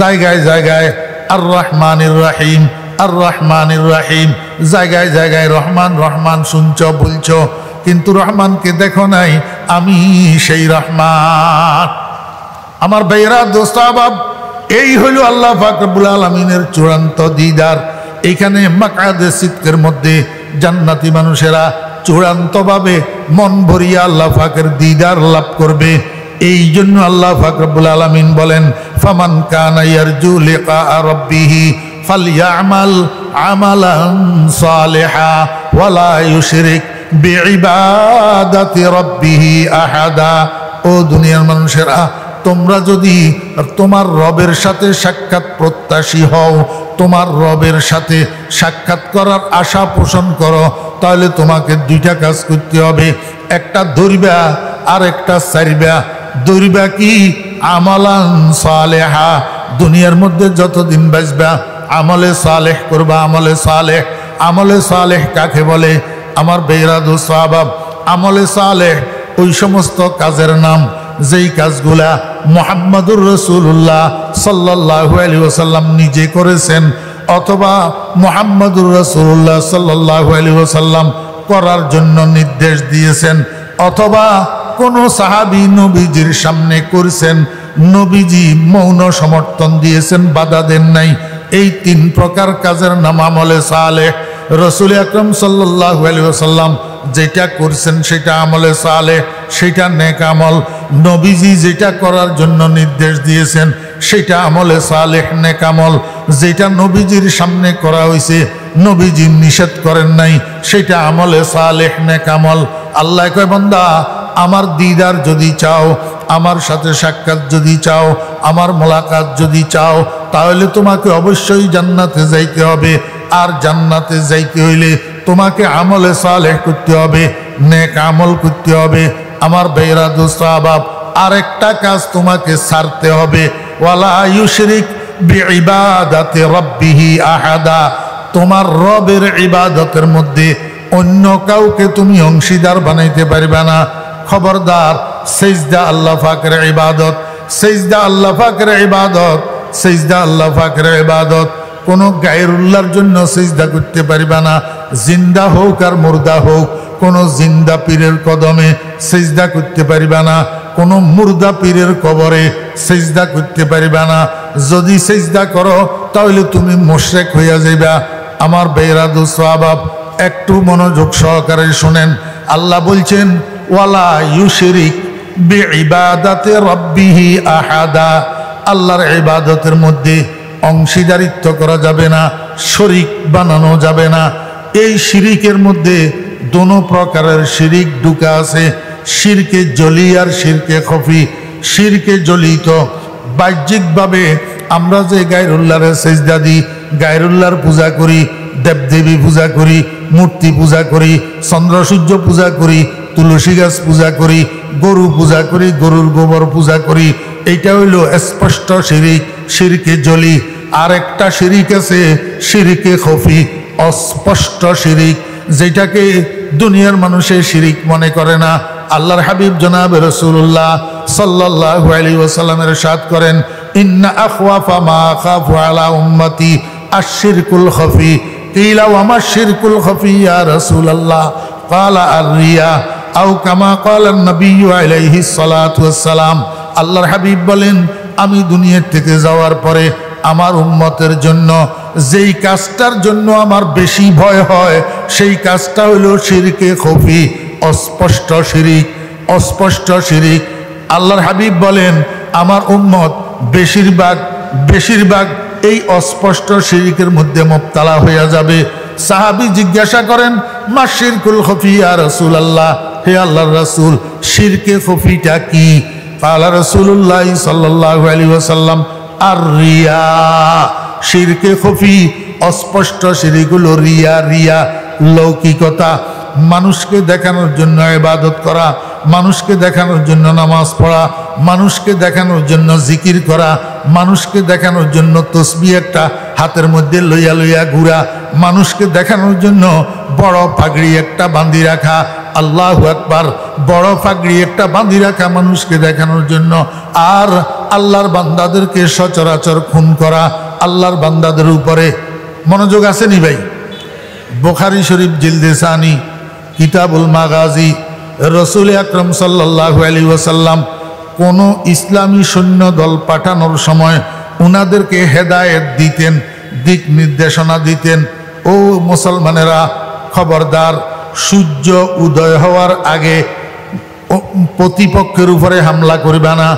জায়গায় জায়গায় আর রহমানির রাহিম, আর রহমানির রাহিম, জায়গায় জায়গায় রহমান রহমান শুনছ, বলছ, কিন্তু রহমানকে দেখো নাই। আমি সেই রহমান। আমার ভাইয়েরা, দোস্ত আহবাব, এই হইল আল্লাহ পাক রব্বুল আলামিনের চূড়ান্ত দিদার। এইখানে মাকআদে সিদকের মধ্যে জান্নাতি মানুষেরা চূড়ান্তভাবে মন ভরিয়া আল্লাহ পাকের দিদার লাভ করবে। এই জন্য আল্লাহ পাক রব্বুল আলামিন বলেন, ফামান কানা ইয়ারজু লিকা রাব্বিহি ফালইআমাল আমালান সালিহা ওয়ালা ইউশরিক বিইবাদাতি রাব্বিহি আহাদা। ও দুনিয়ার মানুষেরা, তোমরা যদি তোমার রবের সাথে সাক্ষাৎ প্রত্যাশী হও, তোমার রবের সাথে সাক্ষাৎ করার আশা পোষণ করো, তাহলে তোমাকে দুইটা কাজ করতে হবে। একটা ধরবা আর একটা ছাড়বা। ধরবা কি? আমালান সালেহা। দুনিয়ার মধ্যে যতদিন বাঁচবা আমলে সালেহ করবা। আমলে সালেহ, আমলে সালেহ কাকে বলে? আমার বেরাদু সাহাবাব, আমলে সালেহ ওই সমস্ত কাজের নাম যেই কাজগুলা মুহাম্মদুর রাসূলুল্লাহ সাল্লাল্লাহু আলাইহি ওয়াসাল্লাম নিজে করেছেন, অথবা মুহাম্মদুর রাসূলুল্লাহ সাল্লাল্লাহু আলাইহি ওয়াসাল্লাম করার জন্য নির্দেশ দিয়েছেন। অথবা কোনো সাহাবী নবীজির সামনে করছেন, নবীজি মৌন সমর্থন দিয়েছেন, বাধা দেন নাই, এই 3 প্রকার কাজের নাম আমলে সালেহ। রাসূল আকরাম সাল্লাল্লাহু আলাইহি ওয়াসাল্লাম যেটা করছেন সেটা আমলে সালেহ, সেটা নেক আমল। নবীজি যেটা করার জন্য নির্দেশ দিয়েছেন সেটা আমলে সালেহ, নেক আমল। যেটা নবীজির সামনে করা হয়েছে, নবীজি নিষেধ করেন নাই, সেটা আমলে সালেহ, নেক আমল। আল্লাহ কয়, বান্দা আমার দিদার যদি চাও, আমার সাথে সাক্ষাৎ যদি চাও, আমার মোলাকাত যদি চাও, তাহলে তোমাকে অবশ্যই জান্নাতে যাইতে হবে। আর জান্নাতে যাইতে হইলে তোমাকে আমলে সালেহ করতে হবে, নেক আমল করতে হবে। আমার ভাইরা দোস্ত আহবাব, আরেকটা কাজ তোমাকে ছাড়তে হবে, ওয়ালা ইউশরিক বিইবাদাতি রাব্বিহি আহাদা। তোমার রবের ইবাদতের মধ্যে অন্য কাউকে তুমি অংশীদার বানাইতে পারবে না। খবরদার, সিজদা আল্লাহ পাকের ইবাদত, সিজদা আল্লাহ পাকের ইবাদত, সিজদা আল্লাহ পাকের ইবাদত। কোনো গায়রুল্লাহর জন্য সিজদা করতে পারবে না। জিন্দা হোক আর মুর্দা হোক, কোনো জিন্দা পীরের কদমে সিজদা করতে পারবে না, কোনো মুর্দা পীরের কবরে সিজদা করতে পারবে না। যদি সিজদা করো তাহলে তুমি মুশরিক হইয়া যাইবা। আমার ভাইরা দোস্ত আহবাব, একটু মনোযোগ সহকারে শুনেন। আল্লাহ বলছেন, ওয়ালা ইউশরিক বিইবাদাতি রাব্বিহি আহাদা। আল্লাহর ইবাদতের মধ্যে অংশীদারিত্ব করা যাবে না, শরীক বানানো যাবে না। এই শিরিকের মধ্যে দোনো প্রকারের শিরিক ঢুকা আছে, শিরকে জলি আর শিরকে খফি। শিরকে জলিত বাহ্যিকভাবে আমরা যে গায়রুল্লাহর সিজদা দিই, গায়রুল্লাহর পূজা করি, দেবদেবী পূজা করি, মূর্তি পূজা করি, চন্দ্র সূর্য পূজা করি, তুলসী গাছ পূজা করি, গরু পূজা করি, গরুর গোবর পূজা করি, এইটা হইল স্পষ্ট শিরিক, শিরকে জলি। আর একটা শিরিক আছে শিরকে খফি, অস্পষ্ট শিরিক, যেটাকে দুনিয়ার মানুষের শিরিক মনে করে না। আল্লাহর হাবিব জনাব রাসূলুল্লাহ সাল্লাল্লাহু আলাইহি ওয়াসাল্লামের ইরশাদ করেন, ইন্না আখওয়াফা মা আখাফু আলা উম্মতি আশ-শিরকুল খফি। কিলা ওয়া মা শিরকুল খফি ইয়া রাসূলুল্লাহ? ক্বালা আর-রিয়া আও কামা ক্বালা নবী আলাইহিস সালাতু ওয়াস সালাম। আল্লাহর হাবিব বলেন, আমি দুনিয়া থেকে যাওয়ার পরে আমার উম্মতের জন্য যেই কাজটার জন্য আমার বেশি ভয় হয়, সেই কাজটা হলো শিরকে খফি, অস্পষ্ট শিরিক, অস্পষ্ট শিরিক। আল্লাহর হাবিব বলেন, আমার উম্মত বেশিরভাগ এই অস্পষ্ট শিরিকের মধ্যে মুবতালা হয়ে যাবে। সাহাবী জিজ্ঞাসা করেন, মা শিরকুল খফি ইয়া রাসূলুল্লাহ? হে আল্লাহর রাসূল, শিরকে খফিটা কি? ক্বালা রাসূলুল্লাহ সাল্লাল্লাহু আলাইহি ওয়াসাল্লাম, আর-রিয়া। শিরকে খফি অস্পষ্ট শিরিক হলো রিয়া। রিয়া লৌকিকতা, মানুষকে দেখানোর জন্য ইবাদত করা, মানুষকে দেখানোর জন্য নামাজ পড়া, মানুষকে দেখানোর জন্য জিকির করা, মানুষকে দেখানোর জন্য তসবিহ একটা হাতের মধ্যে লইয়া লইয়া ঘুরা, মানুষকে দেখানোর জন্য বড় পাগড়ি একটা বাঁধি রাখা। আল্লাহু আকবার। বড় পাগড়ি একটা বাঁধি রাখা মানুষকে দেখানোর জন্য, আর আল্লাহর বান্দাদেরকে সচরাচর খুন করা। আল্লাহর বান্দাদের উপরে মনোযোগ আসেনি ভাই? বুখারী শরীফ জিলদে সানি কিতাবুল মাগাজি, রাসূল আকরাম সাল্লাল্লাহু আলাইহি ওয়াসাল্লাম কোন ইসলামী সৈন্য দল পাঠানোর সময় উনাদেরকে হেদায়েত দিতেন, দিক নির্দেশনা দিতেন। ও মুসলমানেরা, খবরদার, সূর্য উদয় হওয়ার আগে প্রতিপক্ষের উপরে হামলা করবে না,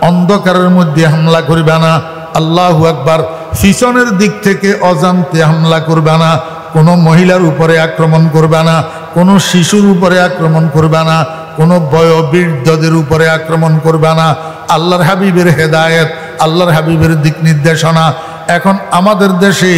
অন্ধকারের মধ্যে হামলা করবে না। আল্লাহু আকবার। পিছনের দিক থেকে অজান্তে হামলা করবে না, কোনো মহিলার উপরে আক্রমণ করবে না, কোনো শিশুর উপরে আক্রমণ করবে না, কোনো বয়োবৃদ্ধদের উপরে আক্রমণ করবে না। আল্লাহর হাবিবের হেদায়েত, আল্লাহর হাবিবের দিক নির্দেশনা। এখন আমাদের দেশে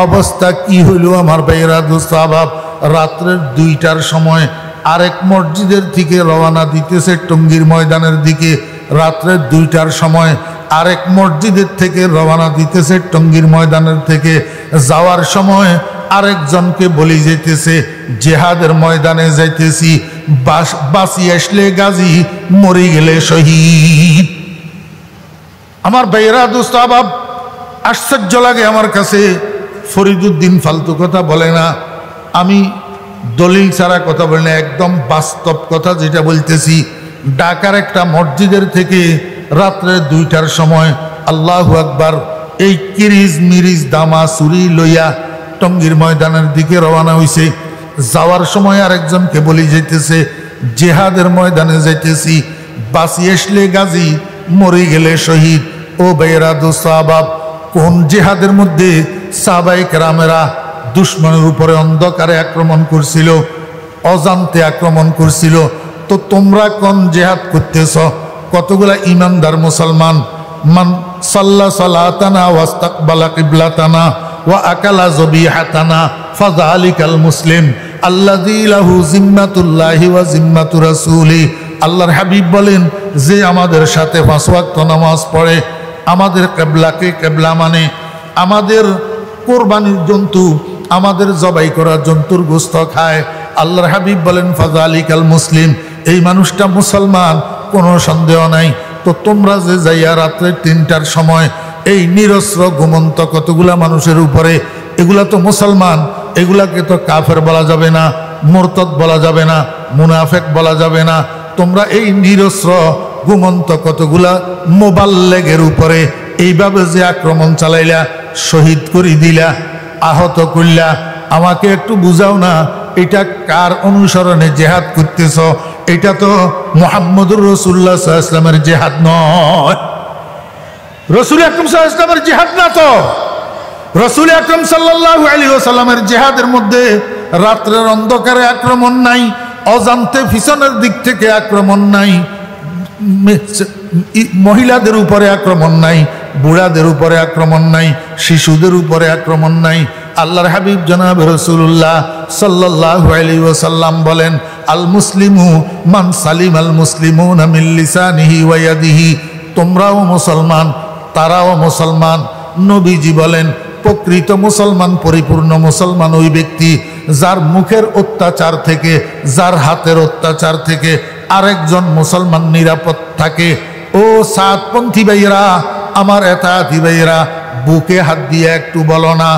অবস্থা কি হইল আমার ভাইয়েরা দোস্ত আহবাব? রাত্রের 2টার সময় আরেক মসজিদের থেকে রওনা দিতেছে টঙ্গীর ময়দানের দিকে। রাত্রের 2টার সময় আরেক মসজিদের থেকে রওনা দিতেছে টঙ্গীর ময়দানের থেকে। যাওয়ার সময় আরেকজনকে বলি যেতেছে, জেহাদের ময়দানে যাইতেছি, বাঁচি আসলে গাজী, মরে গেলে শহীদ। আমার ভাইয়েরা দোস্ত আহবাব, আশ্চর্য লাগে আমার কাছে। ফরিদুদ্দিন ফালতু কথা বলে না। আমি দলিল ছাড়া কথা বলি না, একদম বাস্তব কথা যেটা বলতেছি। ঢাকার একটা মসজিদের থেকে রাত্রে 2টার সময় আল্লাহু আকবার এই কিরিজ মিরিজ দামা চুরি লইয়া টঙ্গীর ময়দানের দিকে রওনা হইছে। যাওয়ার সময় আরেকজনকে বলি যাইতেছে জেহাদের ময়দানে যাইতেছি, বাঁচি আসলে গাজী, মরে গেলে শহীদ। ও ভাইয়েরা দোস্ত আহবাব, কোন জেহাদের মধ্যে সাহাবায়ে কেরামেরা দুশ্মনের উপরে অন্ধকারে আক্রমণ করছিল, অজান্তে আক্রমণ করছিল। তো তোমরা কোন জেহাদ করতেছ? কতগুলা ইমানদার মুসলমান মান সাল্লা সালাতানা ওয়াস্তাকবালা কিবলাতানা ওয়া আকালা যবিহাতানা ফাযালিকাল মুসলিম আল্লাযী লাহু জিম্মাতুল্লাহি ওয়া জিম্মাতু রাসূলি। আল্লাহর হাবিব বলেন, যে আমাদের সাথে 5 ওয়াক্ত নামাজ পড়ে, আমাদের কিবলাকে কিবলা মানে, আমাদের কোরবানির জন্তু, আমাদের জবাই করা জন্তুর গোশত খায়, আল্লাহর হাবিব বলেন ফাযালিকাল মুসলিম, এই মানুষটা মুসলমান, কোনো সন্দেহ নাই। তো তোমরা যে যাইয়া রাত্রে 3টার সময় এই নিরস্ত্র ঘুমন্ত কতগুলা মানুষের উপরে, এগুলা তো মুসলমান, এগুলাকে তো কাফের বলা যাবে না, মুরতাদ বলা যাবে না, মুনাফেক বলা যাবে না। তোমরা এই নিরস্ত্র ঘুমন্ত কতগুলা মোবাল্লেগের উপরে এইভাবে যে আক্রমণ চালাইলা, শহীদ করে দিলা, আহত করলা, আমাকে একটু বুঝাও না, এটা কার অনুসরণে জেহাদ করতেছ? এটা তো মুহাম্মদুর রাসূলুল্লাহ সাল্লাল্লাহু আলাইহি ওয়াসাল্লামের জেহাদ নয়, রাসূল আকরাম সাল্লাল্লাহু আলাইহি ওয়াসাল্লামের জেহাদ না। তো রাসূল আকরাম সাল্লাল্লাহু আলাইহি ওয়াসাল্লামের জেহাদের মধ্যে রাত্রের অন্ধকারে আক্রমণ নাই, অজান্তে পিছনের দিক থেকে আক্রমণ নাই, মহিলাদের উপরে আক্রমণ নাই, বুড়াদের উপরে আক্রমণ নাই, শিশুদের উপরে আক্রমণ নাই। আল্লাহর হাবিব জনাব রাসূলুল্লাহ সাল্লাল্লাহু আলাইহি ওয়াসাল্লাম বলেন, আল মুসলিমু মান সালিম আল মুসলিমুনা মিন লিসানিহি ওয়া ইয়াদিহি। তোমরাও মুসলমান, তারাও মুসলমান। নবীজি বলেন, প্রকৃত মুসলমান, পরিপূর্ণ মুসলমান ওই ব্যক্তি যার মুখের অত্যাচার থেকে, যার হাতের অত্যাচার থেকে আরেকজন মুসলমান নিরাপদ থাকে। ও সাতপন্থী ভাইয়েরা, আমার এতাতি ভাইয়েরা, বুকে হাত দিয়ে একটু বলো না,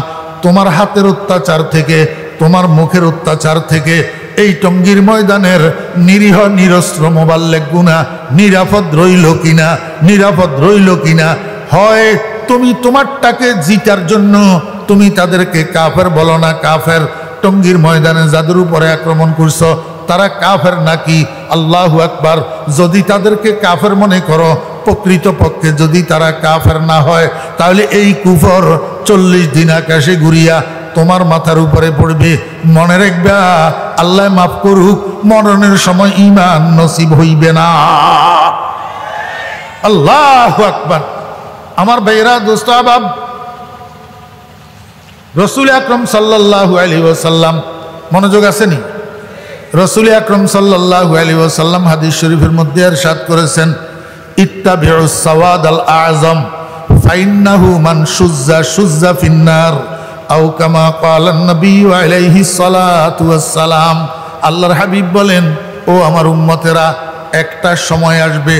তোমার হাতের অত্যাচার থেকে, তোমার মুখের অত্যাচার থেকে এই টঙ্গীর ময়দানের নিরীহ নিরস্ত্র মোবাল্লেগ গুনাহ নিরাপদ রইল কিনা, নিরাপদ রইল কিনা? হয় তুমি তোমারটাকে জিতার জন্য তুমি তাদেরকে কাফের বলো না, কাফের। টঙ্গীর ময়দানে যাদের উপরে আক্রমণ করছো তারা কাফের নাকি? আল্লাহু আকবার। যদি তাদেরকে কাফের মনে করো, প্রকৃত পক্ষে যদি তারা কাফের না হয়, তাহলে এই কুফর 40 দিন আকাশে ঘুরিয়া তোমার মাথার উপরে পড়বে। মনে রাখবা, আল্লাহ মাফ করুক, মরণের সময় ঈমান নসিব হইবে না। আল্লাহু আকবার। আমার ভাইরা, দোস্ত আহবাব, রাসূল আকরাম সাল্লাল্লাহু আলাইহি ওয়াসাল্লাম, মনোযোগ আসেনি? রাসূল আকরাম সাল্লাল্লাহু আলাইহি ওয়াসাল্লাম হাদিস শরীফের মধ্যে ইরশাদ করেছেন, ইত্তাবিউস সাওয়াদ আল আযম ফাইন্নাহু মান শুজ্জা শুজ্জা ফিন্নার আও কামা ক্বালা নবী আলাইহিস সালাতু ওয়াস সালাম। আল্লাহর হাবিব বলেন, ও আমার উম্মতেরা, একটা সময় আসবে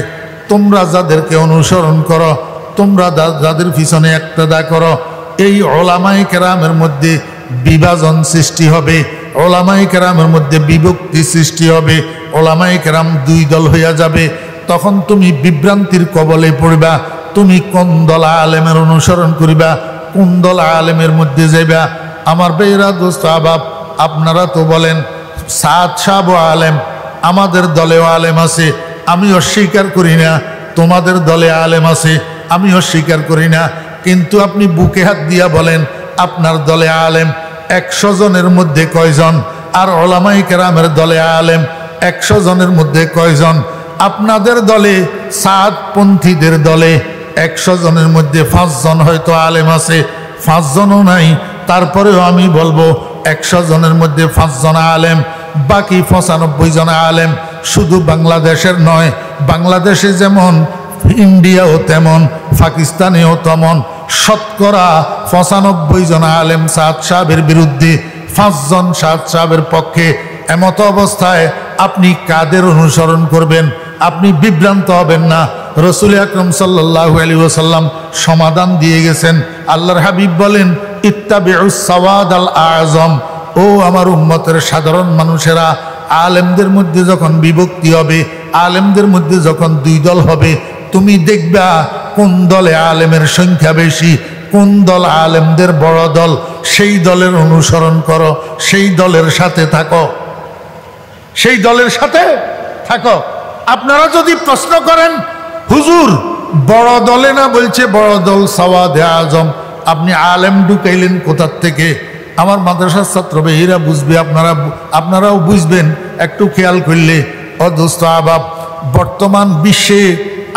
তোমরা যাদেরকে অনুসরণ করো, তোমরা যাদের পিছনে ইক্তেদা করো, এই উলামায়ে কেরামের মধ্যে বিভাজন সৃষ্টি হবে, উলামায়ে কেরামের মধ্যে বিভক্তি সৃষ্টি হবে, উলামায়ে কেরাম 2 দল হইয়া যাবে। তখন তুমি বিভ্রান্তির কবলে পড়বা, তুমি কোন দল আলেমের অনুসরণ করিবা, কোন দল আলেমের মধ্যে যাইবা। আমার ভাইরা, দোস্ত আহবাব, আপনারা তো বলেন সাদ সাহেব আলেম, আমাদের দলেও আলেম আছে, আমি অস্বীকার করি না। তোমাদের দলে আলেম আছে, আমি অস্বীকার করি না। কিন্তু আপনি বুকে হাত দিয়া বলেন, আপনার দলে আলেম 100 জনের মধ্যে কয়জন? আর উলামায়ে কেরামের দলে আলেম 100 জনের মধ্যে কয়জন? আপনাদের দলে, সাদপন্থীদের দলে 100 জনের মধ্যে 5 জন হয়তো আলেম আছে, 5 জনও নাই। তারপরেও আমি বলবো 100 জনের মধ্যে 5 জন আলেম, বাকি 95 জন আলেম। শুধু বাংলাদেশের নয়, বাংলাদেশে যেমন, ইন্ডিয়াও তেমন, পাকিস্তানেও তেমন। শতকরা 95 জন আলেম সাদ সাহেবের বিরুদ্ধে, 5 জন সাদ সাহেবের পক্ষে। এমত অবস্থায় আপনি কাদের অনুসরণ করবেন? আপনি বিভ্রান্ত হবেন না। রাসূল আকরাম সাল্লাল্লাহু আলাইহি ওয়াসাল্লাম সমাধান দিয়ে গেছেন। আল্লাহর হাবিব বলেন, ইত্তাবিউস সাওয়াদ আল আযম ও আমার উম্মতের সাধারণ মানুষেরা, আলেমদের মধ্যে যখন বিভক্তি হবে, আলেমদের মধ্যে যখন দুই দল হবে, তুমি দেখবা কোন দলে আলেমের সংখ্যা বেশি, কোন দল আলেমদের বড় দল, সেই দলের অনুসরণ করো, সেই দলের সাথে থাকো, সেই দলের সাথে থাকো। আপনারা যদি প্রশ্ন করেন হুজুর বড় দলে না বলছে বড় দল সাওয়াদে আজম, আপনি আলেম ঢুকাইলেন কোথার থেকে? আমার মাদ্রাসার ছাত্র ভাইয়েরা বুঝবে, আপনারাও বুঝবেন একটু খেয়াল করলে। অদোস্ত আবাব, বর্তমান বিশ্বে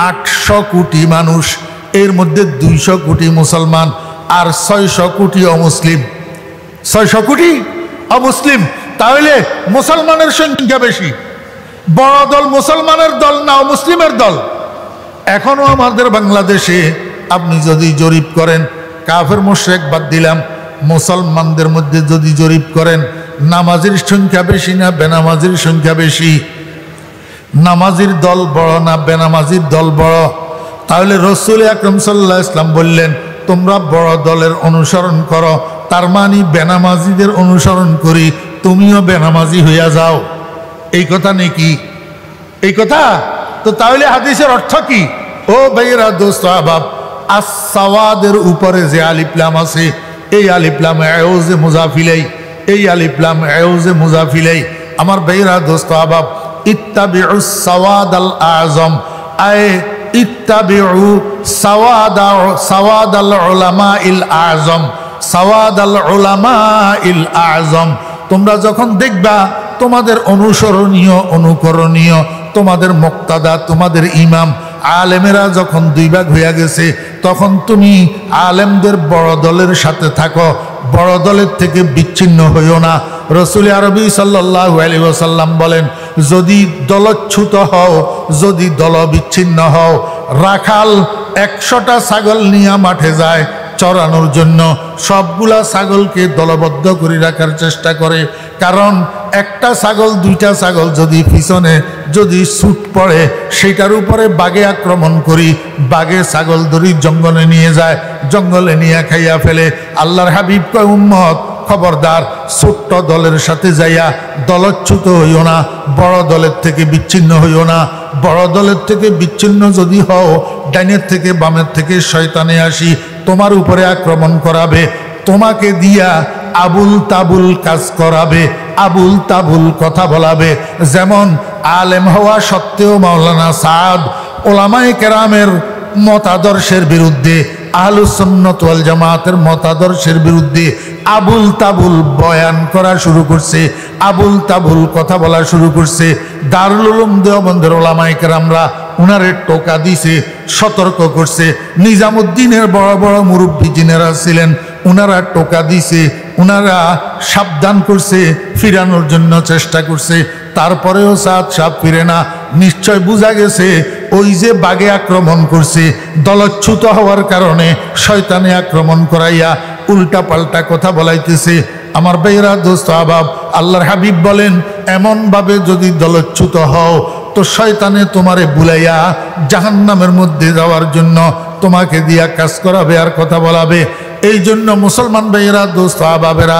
800 কোটি মানুষ, এর মধ্যে 200 কোটি মুসলমান আর 600 কোটি অমুসলিম। 600 কোটি অমুসলিম, তাহলে মুসলমানের সংখ্যা বেশি। বড় দল মুসলমানের দল না মুসলিমের দল? এখনো আমাদের বাংলাদেশে আপনি যদি জরিপ করেন, কাফের মুশরিক বাদ দিলাম, মুসলমানদের মধ্যে যদি জরিপ করেন, নামাজির সংখ্যা বেশি না বেনামাজির সংখ্যা বেশি? নামাজির দল বড় না বেনামাজির দল বড়? তাহলে রসুল আকরাম সাল্লাল্লাহু আলাইহি ওয়াসাল্লাম বললেন তোমরা বড় দলের অনুসরণ করো, তার মানে বেনামাজিদের অনুসরণ করি, তুমিও বেনামাজি হইয়া যাও। এই কথা নাকি? এই কথা তো তাহলে হাদিসের অর্থ কি? ও ভাইয়েরা, দোস্ত আহবাব, আস-সাওয়াদের উপরে যে আলিফ লাম আছে, এই আলিফ লাম আউযে মুজাফিলাই, এই আলিফ লাম আউযে মুজাফিলাই। আমার ভাইয়েরা, দোস্ত আহবাব, ইত্তাবিউস সাওয়াদাল আযম, আয় ইত্তাবিউ সাওয়াদাল উলামাইল আযম, সাওয়াদাল উলামাইল আযম। তোমরা যখন দেখবা তোমাদের অনুসরণীয় অনুকরণীয়, তোমাদের মুক্তাদা, তোমাদের ইমাম আলেমেরা যখন দুই ভাগ হইয়া গেছে, তখন তুমি আলেমদের বড় দলের সাথে থাকো, বড় দলের থেকে বিচ্ছিন্ন হইও না। রসুল আরবি সাল্লাল্লাহু আলাইহি ওয়াসাল্লাম বলেন, যদি দলচ্যুত হও, যদি দল বিচ্ছিন্ন হও, রাখাল 100টা ছাগল নিয়ে মাঠে যায় চরানোর জন্য, সবগুলা ছাগলকে দলবদ্ধ করে রাখার চেষ্টা করে, কারণ একটা ছাগল, 2টা ছাগল যদি পিছনে যদি ছুট পড়ে, সেটার উপরে বাঘে আক্রমণ করি, বাঘে ছাগল ধরি জঙ্গলে নিয়ে যায়, জঙ্গলে নিয়ে খাইয়া ফেলে। আল্লাহর হাবিব কয়, উম্মত খবরদার, ছোট্ট দলের সাথে যাইয়া দলচ্যুত হইও না, বড় দলের থেকে বিচ্ছিন্ন হইও না। বড় দলের থেকে বিচ্ছিন্ন যদি হও, ডাইনের থেকে বামের থেকে শয়তানে আসি তোমার উপরে আক্রমণ করাবে, তোমাকে দিয়া আবুল তাবুল কাজ করাবে, আবুল তাবুল কথা বলাবে। যেমন আলেম হওয়া সত্ত্বেও মাওলানা সাদ ওলামায়ে কেরামের মতাদর্শের বিরুদ্ধে, আহলুস সুন্নাত ওয়াল জামাতের মতাদর্শের বিরুদ্ধে আবুল তাবুল বয়ান করা শুরু করছে, আবুল তাবুল কথা বলা শুরু করছে। দারুল উলুম দেওবন্দের ওলামায়ে কেরামরা উনারে টোকা দিছে, সতর্ক করছে। নিজামুদ্দিনের বড় বড় মুরব্বী যিনারা ছিলেন, উনারা টোকা দিছে, উনারা সাবধান করছে, ফিরানোর জন্য চেষ্টা করছে। তারপরেও সাদ সাপ ফিরে না। নিশ্চয় বোঝা গেছে ওই যে বাঘে আক্রমণ করছে, দলচ্যুত হওয়ার কারণে শয়তানে আক্রমণ করাইয়া উল্টা পাল্টা কথা বলাইতেছে। আমার ভাইরা, দোস্ত আহবাব, আল্লাহর হাবিব বলেন, এমন ভাবে যদি দলচ্যুত হও তো শয়তানে তোমারে বুলাইয়া জাহান্নামের মধ্যে যাওয়ার জন্য তোমাকে দিয়া কাজ করাবে আর কথা বলাবে। এই জন্য মুসলমান ভাইয়েরা, দোস্ত আহবাবেরা,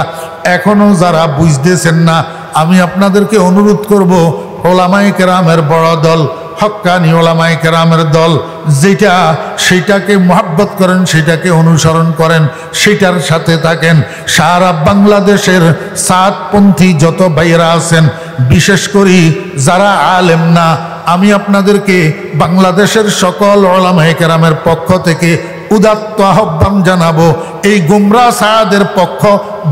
এখনো যারা বুঝতেছেন না, আমি আপনাদেরকে অনুরোধ করব, ওলামায়ে কেরামের বড় দল, হক্কানি ওলামায়ে কেরামের দল যেটা, সেটাকে মহব্বত করেন, সেটাকে অনুসরণ করেন, সেটার সাথে থাকেন। সারা বাংলাদেশের সাতপন্থী যত ভাইয়েরা আছেন, বিশেষ করে যারা আলেম না, আমি আপনাদেরকে বাংলাদেশের সকল ওলামায়ে কেরামের পক্ষ থেকে উদাত্ত আহ্বান জানাবো, এই গুমরা সায়াদের পক্ষ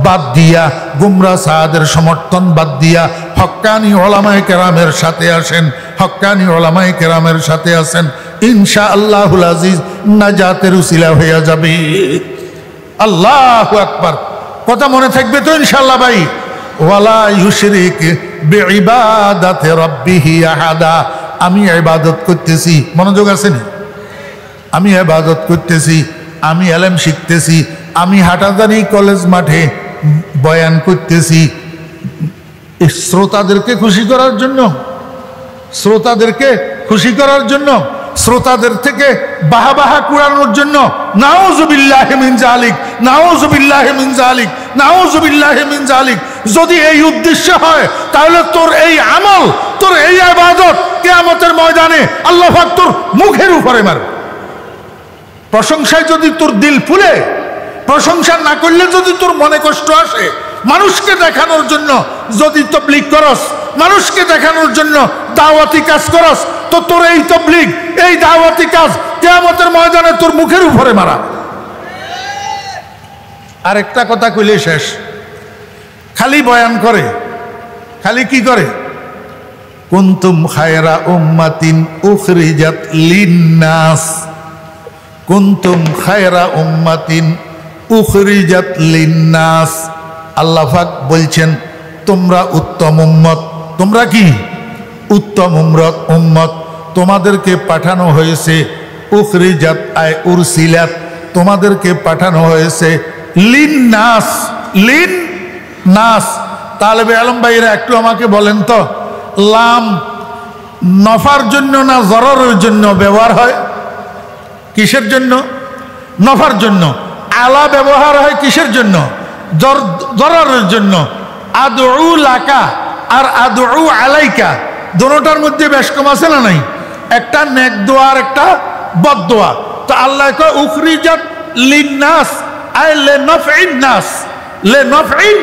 বাদ দিয়া, গুমরা সায়াদের সমর্থন বাদ দিয়া হক্কানি ওলামায়ে কেরামের সাথে আসেন, হক্কানি ওলামায়ে কেরামের সাথে আসেন। ইনশাআল্লাহুল আজিজ নাজাতের উসিলা হইয়া যাবে। আল্লাহু আকবার। কথা মনে থাকবে তো ইনশাআল্লাহ ভাই? ওয়ালা ইউশরিক বিইবাদাতি রাব্বিহি আহাদা। আমি ইবাদত করতেছি, মনোযোগ আছে না? আমি ইবাদত করতেছি, আমি ইলম শিখতেছি, আমি হাটাজারি কলেজ মাঠে বয়ান করতেছি শ্রোতাদেরকে খুশি করার জন্য, শ্রোতাদেরকে খুশি করার জন্য, শ্রোতাদের থেকে বাহা কুড়ানোর জন্য। নাউযুবিল্লাহি মিন যালিক, নাউযুবিল্লাহি মিন যালিক, নাউযুবিল্লাহি মিন যালিক। যদি এই উদ্দেশ্য হয় তাহলে তোর এই আমল, তোর এই ইবাদত কিয়ামতের ময়দানে আল্লাহ পাক তোর মুখের উপরে মারবে। প্রশংসায় যদি তোর দিল ফুলে, প্রশংসা না করলে যদি তোর মনে কষ্ট আসে, মানুষকে দেখানোর জন্য যদি তাবলীগ করস, মানুষকে দেখানোর জন্য দাওয়াতি কাজ করস, তো তোর এই তাবলীগ, এই দাওয়াতি কাজ কিয়ামতের ময়দানে তোর মুখের উপরে মারা। আরেকটা কথা কইলে শেষ, খালি বয়ান করে, খালি কি করে, কুনতুম খায়রা উম্মাতিন উখরিজাত লিন্নাস, কুনতুম খায়রা উম্মাতিন উখরিজাত লিন্নাস। আল্লাহ পাক বলছেন তোমরা উত্তম উম্মত। তোমরা কি উত্তম উম্মত, তোমাদেরকে পাঠানো হয়েছে, উখরিজাত আয় উরসিলাত, তোমাদেরকে পাঠানো হয়েছে লিন্নাস, লিন্নাস। তালেবে আলম ভাইরা একটু আমাকে বলেন তো, লাম নফার জন্য না জররের জন্য ব্যবহার হয়? কিসের জন্য? নফার জন্য। আলা ব্যবহার হয় কিসের জন্য? জররের জন্য। আদউ লাকা আর আদউ আলাইকা, দুটোটার মধ্যে বেশ কম আছে না নাই? একটা নেক দোয়া আর একটা বদ দোয়া। তো আল্লাহ কয় উখরিজাত লিন্নাস আই লিনাফইন নাস, লিনাফইন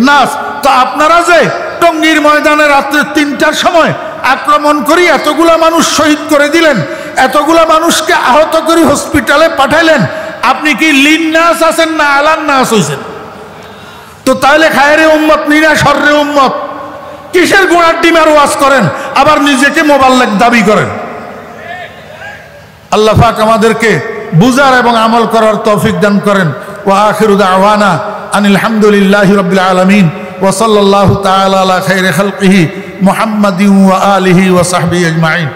নাস। তো আপনারা যে টঙ্গীর ময়দানে রাত্রে 3টার সময় আক্রমণ করি এতগুলা মানুষ শহীদ করে দিলেন, এতগুলা মানুষকে আহত করে হসপিটালে পাঠাইলেন, আপনি কি লিন্নাস আছেন না আলান নাস হইছেন? তো তাহলে খায়রে উম্মত নিনা শররে উম্মত, কিসের গোড়ার ডিমের ওয়াজ করেন আবার নিজেকে মোবাল্লেগ দাবি করেন? আল্লাহ পাক আমাদেরকে বুঝার এবং আমল করার তৌফিক দান করেন। ওয়া আখিরু দাওয়ানা আনিল হামদুলিল্লাহি রাব্বিল আলামিন ওয়া সাল্লাল্লাহু তাআলা আলা খায়রি খালকিহি মুহাম্মাদিন ওয়া আলিহি ওয়া সাহবিহি আজমাইন।